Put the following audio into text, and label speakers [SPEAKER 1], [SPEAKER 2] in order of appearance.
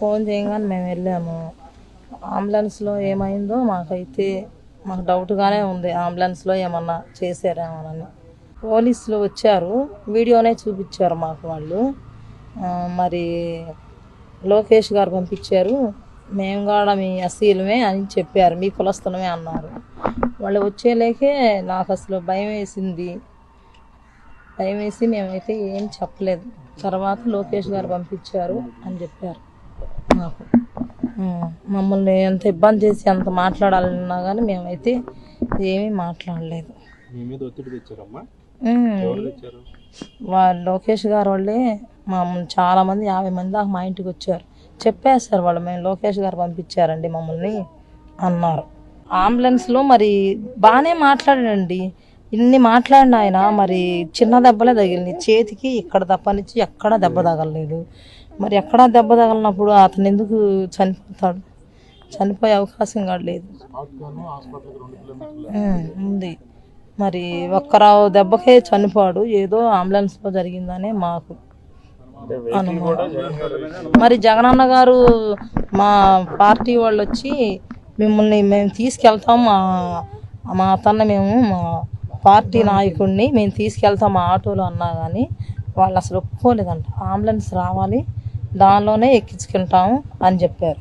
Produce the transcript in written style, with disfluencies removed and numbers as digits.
[SPEAKER 1] Phone చేయగానే మేము వెళ్ళాము. అంబులెన్స్లో ఏమైందో మాకు డౌట్గానే ఉంది. అంబులెన్స్లో ఏమన్నా చేశారేమోనని. పోలీసులు వచ్చారు, వీడియోనే చూపించారు మాకు వాళ్ళు. మరి లోకేష్ గారు పంపించారు, మేము కూడా మీ ఎస్సీలమే అని చెప్పారు, మీ కులస్తులమే అన్నారు. వాళ్ళు వచ్చేలేకే నాకు అసలు భయం వేసి మేమైతే ఏం చెప్పలేదు. తర్వాత లోకేష్ గారు పంపించారు అని చెప్పారు మాకు. మమ్మల్ని ఎంత ఇబ్బంది చేసి ఎంత మాట్లాడాలన్నా కానీ మేమైతే ఏమీ మాట్లాడలేదు. లోకేష్ గారు వాళ్ళే చాలామంది 50 మంది దాకా మా ఇంటికి వచ్చారు. చెప్పేస్తారు వాళ్ళు, మేము లోకేష్ గారు పంపించారండి మమ్మల్ని అన్నారు. అంబులెన్స్లో మరి బాగానే మాట్లాడాడండి. ఇన్ని మాట్లాడిన ఆయన మరి చిన్న దెబ్బలే తగిలినాయి చేతికి, ఇక్కడ తప్పనిచ్చి ఎక్కడా దెబ్బ తగలలేదు. మరి ఎక్కడా దెబ్బ తగలినప్పుడు అతను ఎందుకు చనిపోతాడు? చనిపోయే అవకాశం కూడా లేదు ఉంది. మరి ఒక్కరావు దెబ్బకే చనిపోడు, ఏదో అంబులెన్స్లో జరిగిందనే మాకు అనుమానం. మరి జగనన్న గారు మా పార్టీ వాళ్ళు వచ్చి మేము తీసుకెళ్తాం, మా అతన్ని మా పార్టీ నాయకుడిని మేము తీసుకెళ్తాం మా ఆటోలో అన్నా కానీ వాళ్ళు అసలు ఒప్పుకోలేదంట. అంబులెన్స్ రావాలి, దానిలోనే ఎక్కించుకుంటాము అని చెప్పారు.